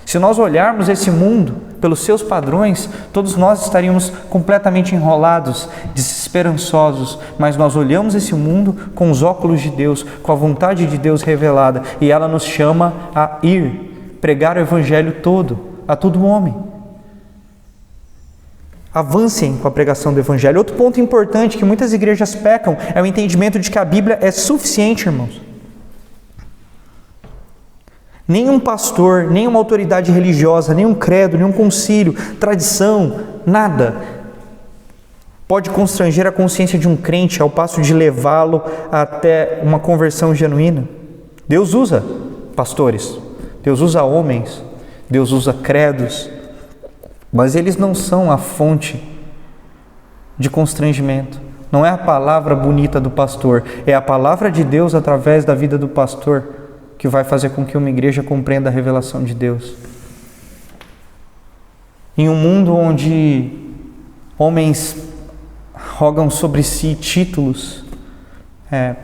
Speaker 1: Se nós olharmos esse mundo pelos seus padrões, todos nós estaríamos completamente enrolados, desesperançosos, mas nós olhamos esse mundo com os óculos de Deus, com a vontade de Deus revelada, e ela nos chama a ir, pregar o Evangelho todo, a todo homem. Avancem com a pregação do Evangelho. Outro ponto importante que muitas igrejas pecam é o entendimento de que a Bíblia é suficiente, irmãos. Nenhum pastor, nenhuma autoridade religiosa, nenhum credo, nenhum concílio, tradição, nada pode constranger a consciência de um crente ao passo de levá-lo até uma conversão genuína. Deus usa pastores, Deus usa homens, Deus usa credos, mas eles não são a fonte de constrangimento. Não é a palavra bonita do pastor, é a palavra de Deus através da vida do pastor que vai fazer com que uma igreja compreenda a revelação de Deus. Em um mundo onde homens rogam sobre si títulos,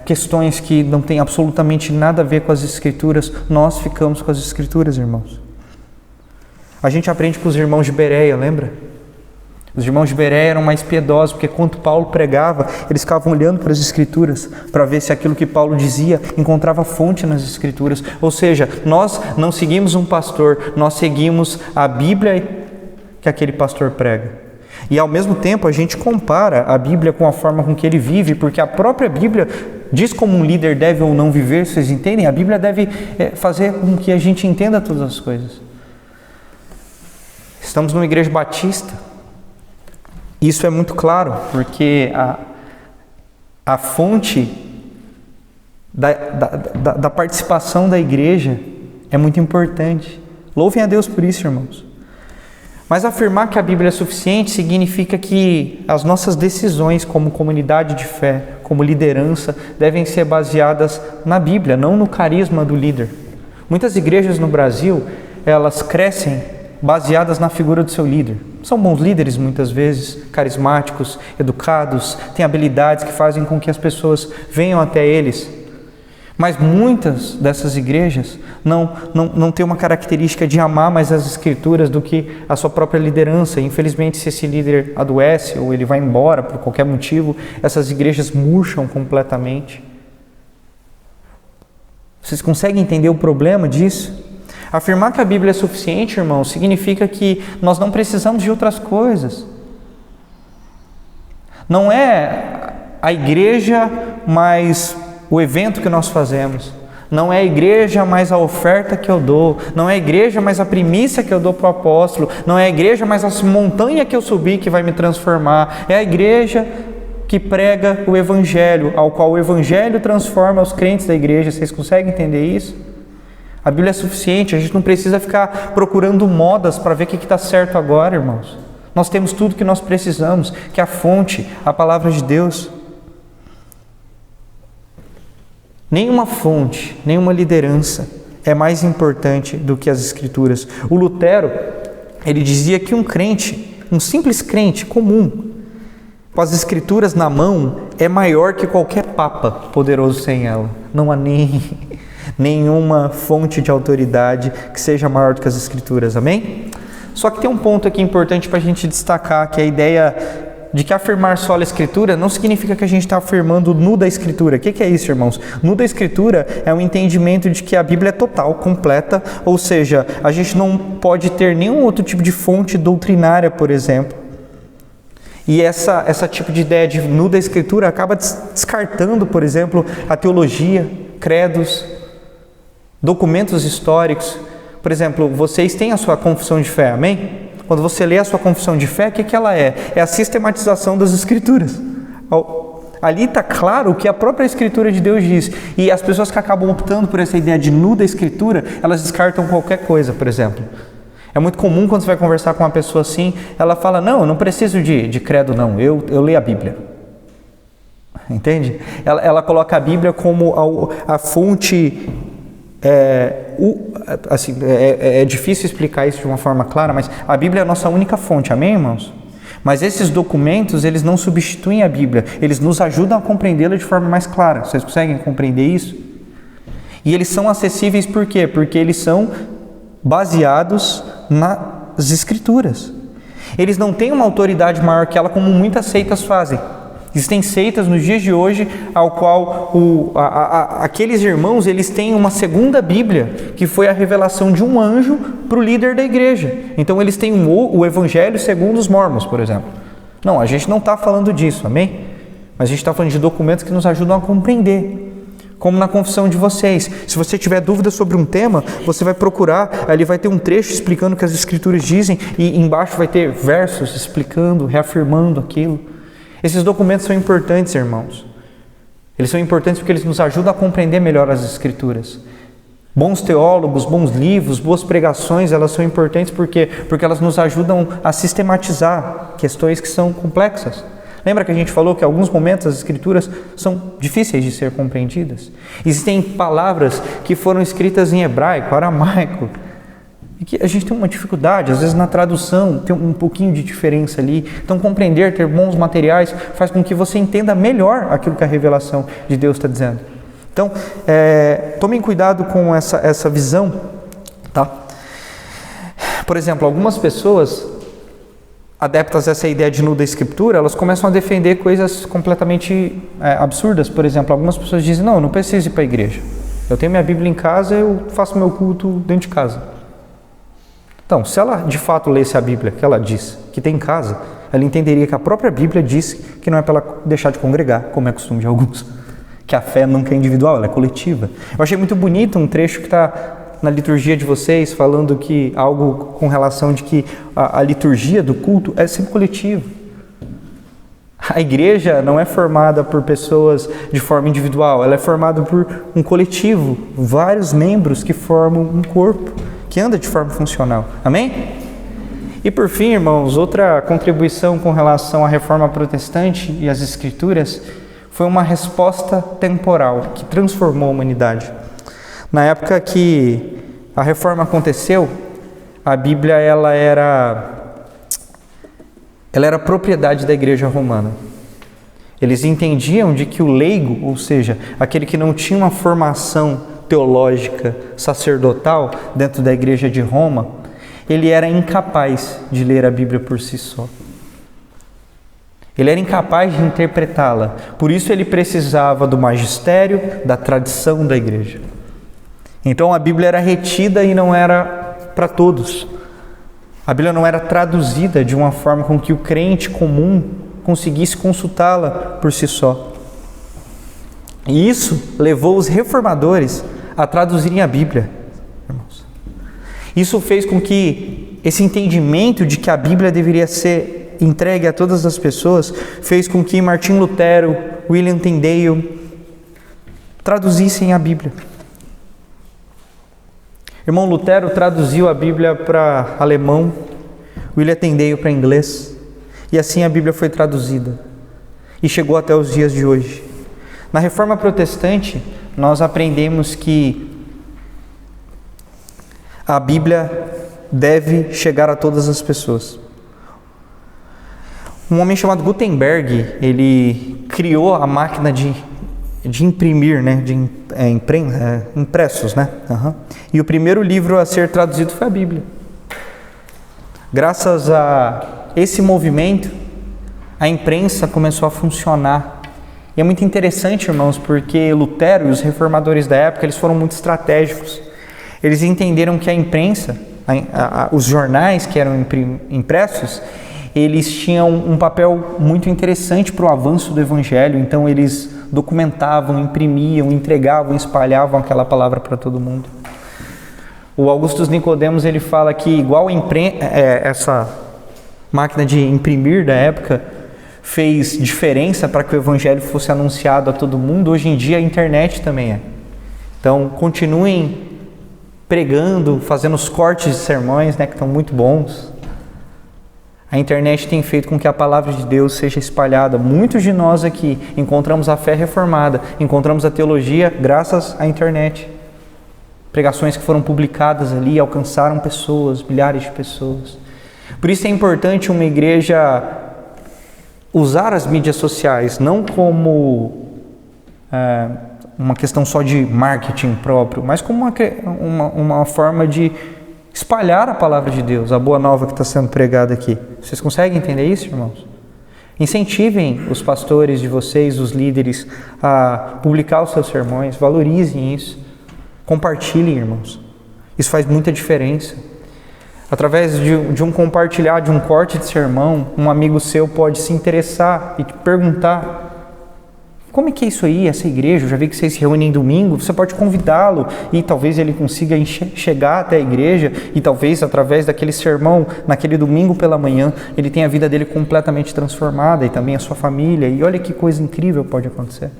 Speaker 1: questões que não têm absolutamente nada a ver com as Escrituras, nós ficamos com as Escrituras, irmãos. A gente aprende com os irmãos de Bereia, lembra? Os irmãos de Bereia eram mais piedosos, porque quando Paulo pregava, eles ficavam olhando para as Escrituras, para ver se aquilo que Paulo dizia encontrava fonte nas Escrituras. Ou seja, nós não seguimos um pastor, nós seguimos a Bíblia que aquele pastor prega. E ao mesmo tempo a gente compara a Bíblia com a forma com que ele vive, porque a própria Bíblia diz como um líder deve ou não viver, vocês entendem? A Bíblia deve fazer com que a gente entenda todas as coisas. Estamos numa igreja batista. Isso é muito claro, porque a fonte da participação da igreja é muito importante. Louvem a Deus por isso, irmãos. Mas afirmar que a Bíblia é suficiente significa que as nossas decisões como comunidade de fé, como liderança, devem ser baseadas na Bíblia, não no carisma do líder. Muitas igrejas no Brasil, elas crescem baseadas na figura do seu líder. São bons líderes muitas vezes, carismáticos, educados, têm habilidades que fazem com que as pessoas venham até eles. Mas muitas dessas igrejas não têm uma característica de amar mais as Escrituras do que a sua própria liderança. Infelizmente, se esse líder adoece ou ele vai embora por qualquer motivo, essas igrejas murcham completamente. Vocês conseguem entender o problema disso? Afirmar que a Bíblia é suficiente, irmão, significa que nós não precisamos de outras coisas. Não é a igreja mais o evento que nós fazemos. Não é a igreja mais a oferta que eu dou. Não é a igreja mais a primícia que eu dou para o apóstolo. Não é a igreja mais a montanha que eu subi que vai me transformar. É a igreja que prega o Evangelho, ao qual o Evangelho transforma os crentes da igreja. Vocês conseguem entender isso? A Bíblia é suficiente, a gente não precisa ficar procurando modas para ver o que está certo agora, irmãos. Nós temos tudo que nós precisamos, que é a fonte, a palavra de Deus. Nenhuma fonte, nenhuma liderança é mais importante do que as Escrituras. O Lutero, ele dizia que um crente, um simples crente comum, com as Escrituras na mão, é maior que qualquer papa poderoso sem ela. Não há nenhuma fonte de autoridade que seja maior do que as Escrituras, amém? Só que tem um ponto aqui importante para a gente destacar, que é a ideia de que afirmar só a Escritura não significa que a gente está afirmando nu da Escritura. O que é isso, irmãos? Nu da Escritura é um entendimento de que a Bíblia é total, completa, ou seja, a gente não pode ter nenhum outro tipo de fonte doutrinária, por exemplo. E essa tipo de ideia de nu da Escritura acaba descartando, por exemplo, a teologia, credos, documentos históricos, por exemplo, vocês têm a sua confissão de fé, amém? Quando você lê a sua confissão de fé, o que ela é? É a sistematização das Escrituras. Ali está claro o que a própria Escritura de Deus diz. E as pessoas que acabam optando por essa ideia de nu da Escritura, elas descartam qualquer coisa, por exemplo. É muito comum quando você vai conversar com uma pessoa assim, ela fala, não, eu não preciso de credo não, eu leio a Bíblia. Entende? Ela coloca a Bíblia como a fonte... É difícil explicar isso de uma forma clara, mas a Bíblia é a nossa única fonte, amém, irmãos? Mas esses documentos, eles não substituem a Bíblia, eles nos ajudam a compreendê-la de forma mais clara. Vocês conseguem compreender isso? E eles são acessíveis por quê? Porque eles são baseados nas Escrituras. Eles não têm uma autoridade maior que ela, como muitas seitas fazem. Existem seitas nos dias de hoje, ao qual aqueles irmãos, eles têm uma segunda Bíblia, que foi a revelação de um anjo para o líder da igreja. Então eles têm o Evangelho segundo os mormons, por exemplo. Não, a gente não está falando disso, amém? Mas a gente está falando de documentos que nos ajudam a compreender. Como na confissão de vocês. Se você tiver dúvida sobre um tema, você vai procurar, ali vai ter um trecho explicando o que as Escrituras dizem, e embaixo vai ter versos explicando, reafirmando aquilo. Esses documentos são importantes, irmãos. Eles são importantes porque eles nos ajudam a compreender melhor as Escrituras. Bons teólogos, bons livros, boas pregações, elas são importantes porque elas nos ajudam a sistematizar questões que são complexas. Lembra que a gente falou que em alguns momentos as Escrituras são difíceis de ser compreendidas? Existem palavras que foram escritas em hebraico, aramaico, e que a gente tem uma dificuldade, às vezes na tradução tem um pouquinho de diferença ali. Então compreender, ter bons materiais, faz com que você entenda melhor aquilo que a revelação de Deus está dizendo. Então, tomem cuidado com essa visão, tá? Por exemplo, algumas pessoas adeptas a essa ideia de nu da Escritura, elas começam a defender coisas completamente absurdas. Por exemplo, algumas pessoas dizem, não, eu não preciso ir para a igreja. Eu tenho minha Bíblia em casa, eu faço meu culto dentro de casa. Então, se ela de fato lesse a Bíblia, que ela diz que tem em casa, ela entenderia que a própria Bíblia diz que não é para ela deixar de congregar, como é costume de alguns. Que a fé nunca é individual, ela é coletiva. Eu achei muito bonito um trecho que está na liturgia de vocês, falando que algo com relação de que a liturgia do culto é sempre coletiva. A igreja não é formada por pessoas de forma individual, ela é formada por um coletivo, vários membros que formam um corpo, que anda de forma funcional. Amém? E por fim, irmãos, outra contribuição com relação à reforma protestante e às Escrituras foi uma resposta temporal que transformou a humanidade. Na época que a reforma aconteceu, a Bíblia ela era propriedade da igreja romana. Eles entendiam de que o leigo, ou seja, aquele que não tinha uma formação teológica, sacerdotal dentro da igreja de Roma, ele era incapaz de ler a Bíblia por si só. Ele era incapaz de interpretá-la. Por isso ele precisava do magistério, da tradição da igreja. Então a Bíblia era retida e não era para todos. A Bíblia não era traduzida de uma forma com que o crente comum conseguisse consultá-la por si só. E isso levou os reformadores a traduzirem a Bíblia, irmãos. Isso fez com que esse entendimento de que a Bíblia deveria ser entregue a todas as pessoas, fez com que Martim Lutero, William Tyndale traduzissem a Bíblia. Irmão Lutero traduziu a Bíblia para alemão, William Tyndale para inglês, e assim a Bíblia foi traduzida e chegou até os dias de hoje. Na Reforma Protestante, nós aprendemos que a Bíblia deve chegar a todas as pessoas. Um homem chamado Gutenberg, ele criou a máquina de imprimir, né, impressos, né? Uhum. E o primeiro livro a ser traduzido foi a Bíblia. Graças a esse movimento, a imprensa começou a funcionar. E é muito interessante, irmãos, porque Lutero e os reformadores da época, eles foram muito estratégicos. Eles entenderam que a imprensa, os jornais que eram impressos, eles tinham um papel muito interessante para o avanço do Evangelho. Então eles documentavam, imprimiam, entregavam, espalhavam aquela palavra para todo mundo. O Augustus Nicodemos, ele fala que igual essa máquina de imprimir da época fez diferença para que o evangelho fosse anunciado a todo mundo, hoje em dia a internet também é. Então, continuem pregando, fazendo os cortes de sermões, né, que estão muito bons. A internet tem feito com que a palavra de Deus seja espalhada. Muitos de nós aqui encontramos a fé reformada, encontramos a teologia graças à internet. Pregações que foram publicadas ali alcançaram pessoas, milhares de pessoas. Por isso é importante uma igreja usar as mídias sociais, não como uma questão só de marketing próprio, mas como uma forma de espalhar a palavra de Deus, a boa nova que está sendo pregada aqui. Vocês conseguem entender isso, irmãos? Incentivem os pastores de vocês, os líderes, a publicar os seus sermões, valorizem isso, compartilhem, irmãos. Isso faz muita diferença. Através de um compartilhar, de um corte de sermão, um amigo seu pode se interessar e te perguntar: como é que é isso aí, essa igreja? Eu já vi que vocês se reúnem domingo. Você pode convidá-lo e talvez ele consiga chegar até a igreja e talvez através daquele sermão, naquele domingo pela manhã, ele tenha a vida dele completamente transformada e também a sua família. E olha que coisa incrível pode acontecer.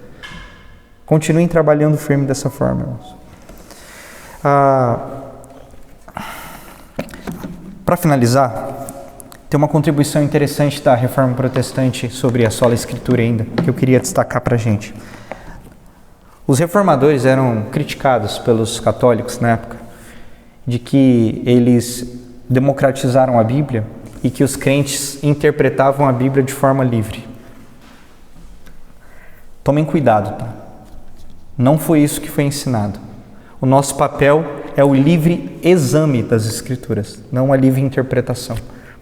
Speaker 1: Continuem trabalhando firme dessa forma, irmãos. Para finalizar, tem uma contribuição interessante da Reforma Protestante sobre a sola Escritura ainda, que eu queria destacar para a gente. Os reformadores eram criticados pelos católicos na época, de que eles democratizaram a Bíblia e que os crentes interpretavam a Bíblia de forma livre. Tomem cuidado, tá? Não foi isso que foi ensinado. O nosso papel é o livre exame das Escrituras, não a livre interpretação.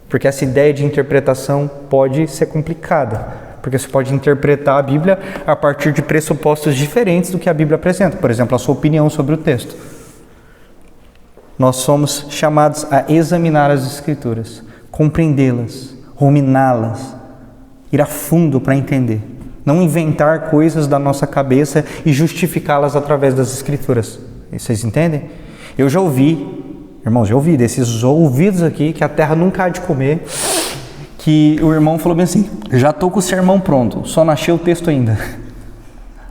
Speaker 1: Porque essa ideia de interpretação pode ser complicada, porque você pode interpretar a Bíblia a partir de pressupostos diferentes do que a Bíblia apresenta. Por exemplo, a sua opinião sobre o texto. Nós somos chamados a examinar as Escrituras, compreendê-las, ruminá-las, ir a fundo para entender. Não inventar coisas da nossa cabeça e justificá-las através das Escrituras. Vocês entendem? Eu já ouvi, irmãos, desses ouvidos aqui, que a terra nunca há de comer, que o irmão falou bem assim: já estou com o sermão pronto, só não achei o texto ainda.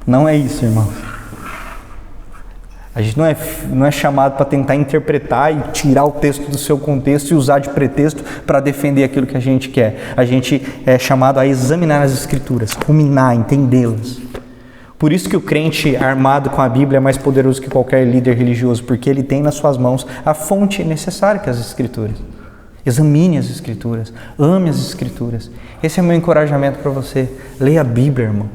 Speaker 1: Não é isso, irmão. A gente não é chamado para tentar interpretar e tirar o texto do seu contexto e usar de pretexto para defender aquilo que a gente quer. A gente é chamado a examinar as Escrituras, ruminar, entendê-las. Por isso que o crente armado com a Bíblia é mais poderoso que qualquer líder religioso, porque ele tem nas suas mãos a fonte necessária, que é as Escrituras. Examine as Escrituras, ame as Escrituras. Esse é o meu encorajamento para você. Leia a Bíblia, irmão.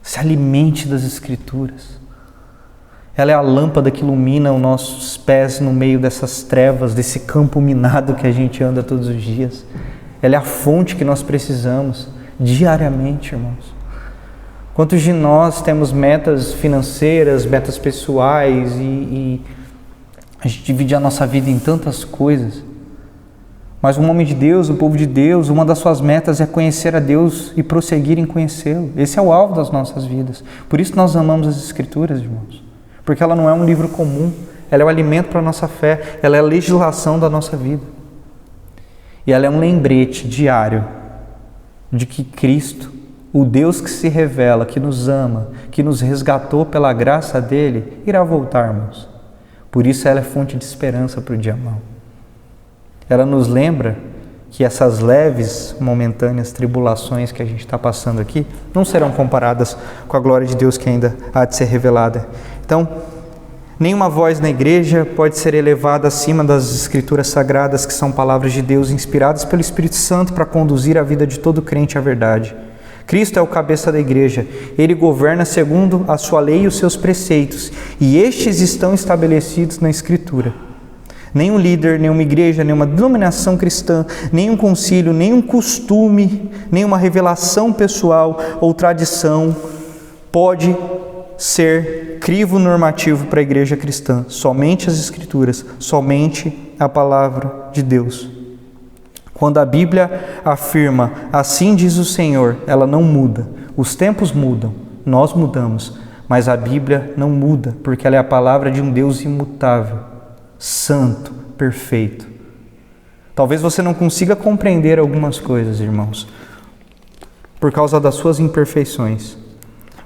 Speaker 1: Se alimente das Escrituras. Ela é a lâmpada que ilumina os nossos pés no meio dessas trevas, desse campo minado que a gente anda todos os dias. Ela é a fonte que nós precisamos diariamente, irmãos. Quantos de nós temos metas financeiras, metas pessoais e a gente divide a nossa vida em tantas coisas. Mas um homem de Deus, o povo de Deus, uma das suas metas é conhecer a Deus e prosseguir em conhecê-lo. Esse é o alvo das nossas vidas. Por isso nós amamos as Escrituras, irmãos. Porque ela não é um livro comum, ela é o alimento para a nossa fé, ela é a legislação da nossa vida. E ela é um lembrete diário de que Cristo, o Deus que se revela, que nos ama, que nos resgatou pela graça dele, irá voltar, irmãos. Por isso ela é fonte de esperança para o dia mau. Ela nos lembra que essas leves, momentâneas tribulações que a gente está passando aqui não serão comparadas com a glória de Deus que ainda há de ser revelada. Então, nenhuma voz na igreja pode ser elevada acima das Escrituras Sagradas, que são palavras de Deus inspiradas pelo Espírito Santo para conduzir a vida de todo crente à verdade. Cristo é o cabeça da igreja, ele governa segundo a sua lei e os seus preceitos, e estes estão estabelecidos na Escritura. Nenhum líder, nenhuma igreja, nenhuma denominação cristã, nenhum concílio, nenhum costume, nenhuma revelação pessoal ou tradição pode ser crivo normativo para a igreja cristã. Somente as Escrituras, somente a palavra de Deus. Quando a Bíblia afirma, assim diz o Senhor, ela não muda. Os tempos mudam, nós mudamos, mas a Bíblia não muda, porque ela é a palavra de um Deus imutável. santo, perfeito. Talvez você não consiga compreender algumas coisas, irmãos, por causa das suas imperfeições.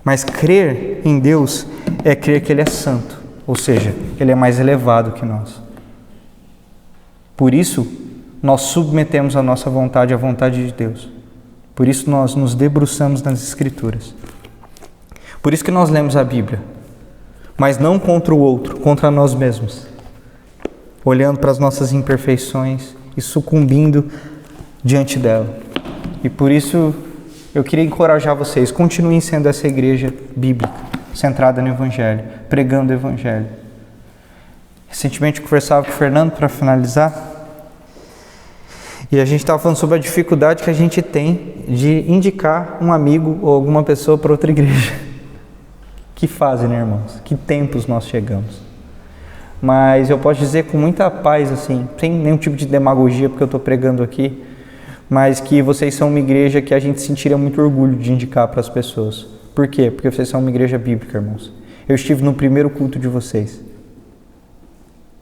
Speaker 1: Mas crer em Deus é crer que Ele é santo, ou seja, Ele é mais elevado que nós. Por isso, nós submetemos a nossa vontade à vontade de Deus. Por isso, nós nos debruçamos nas Escrituras. Por isso que nós lemos a Bíblia, mas não contra o outro, contra nós mesmos, olhando para as nossas imperfeições e sucumbindo diante dela. E por isso, eu queria encorajar vocês, continuem sendo essa igreja bíblica, centrada no Evangelho, pregando o Evangelho. Recentemente eu conversava com o Fernando para finalizar, e a gente estava falando sobre a dificuldade que a gente tem de indicar um amigo ou alguma pessoa para outra igreja. Que fase, né, irmãos? Que tempos nós chegamos. Mas eu posso dizer com muita paz, assim, sem nenhum tipo de demagogia, porque eu estou pregando aqui, mas que vocês são uma igreja que a gente sentiria muito orgulho de indicar para as pessoas. Por quê? Porque vocês são uma igreja bíblica, irmãos. Eu estive no primeiro culto de vocês.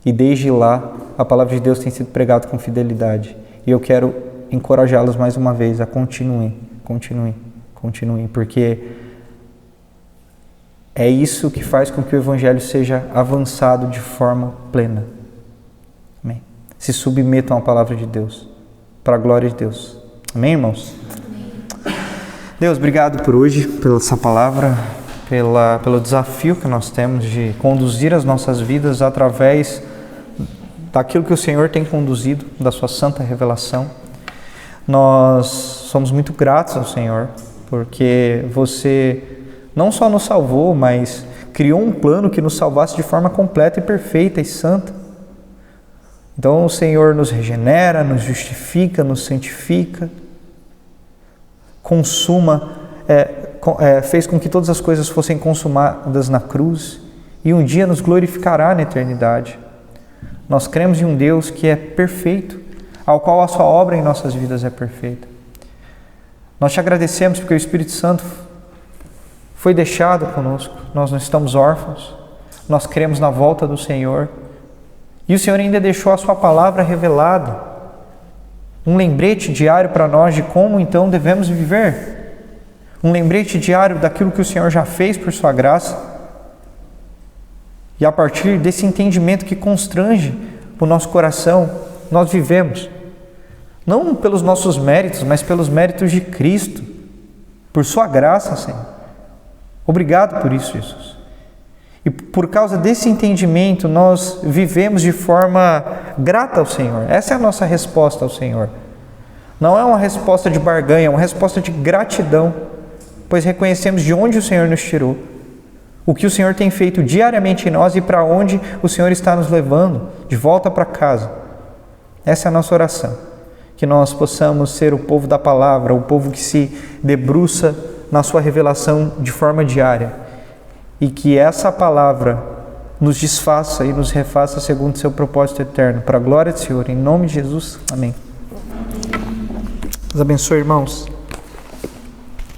Speaker 1: E desde lá, a palavra de Deus tem sido pregada com fidelidade. E eu quero encorajá-los mais uma vez a continuem, porque é isso que faz com que o Evangelho seja avançado de forma plena. Amém? Se submetam à palavra de Deus, para a glória de Deus. Amém, irmãos? Amém. Deus, obrigado por hoje, pela essa palavra, pelo desafio que nós temos de conduzir as nossas vidas através daquilo que o Senhor tem conduzido, da sua santa revelação. Nós somos muito gratos ao Senhor, porque você não só nos salvou, mas criou um plano que nos salvasse de forma completa e perfeita e santa. Então o Senhor nos regenera, nos justifica, nos santifica, fez com que todas as coisas fossem consumadas na cruz e um dia nos glorificará na eternidade. Nós cremos em um Deus que é perfeito, ao qual a sua obra em nossas vidas é perfeita. Nós te agradecemos porque o Espírito Santo foi deixado conosco, nós não estamos órfãos, nós cremos na volta do Senhor e o Senhor ainda deixou a sua palavra revelada, um lembrete diário para nós de como então devemos viver, um lembrete diário daquilo que o Senhor já fez por sua graça. E a partir desse entendimento que constrange o nosso coração, nós vivemos, não pelos nossos méritos, mas pelos méritos de Cristo, por sua graça, Senhor. Obrigado por isso, Jesus. E por causa desse entendimento, nós vivemos de forma grata ao Senhor. Essa é a nossa resposta ao Senhor. Não é uma resposta de barganha, é uma resposta de gratidão, pois reconhecemos de onde o Senhor nos tirou, o que o Senhor tem feito diariamente em nós e para onde o Senhor está nos levando, de volta para casa. Essa é a nossa oração, que nós possamos ser o povo da palavra, o povo que se debruça na sua revelação de forma diária e que essa palavra nos desfaça e nos refaça segundo o seu propósito eterno, para a glória do Senhor, em nome de Jesus, amém. Deus abençoe, irmãos.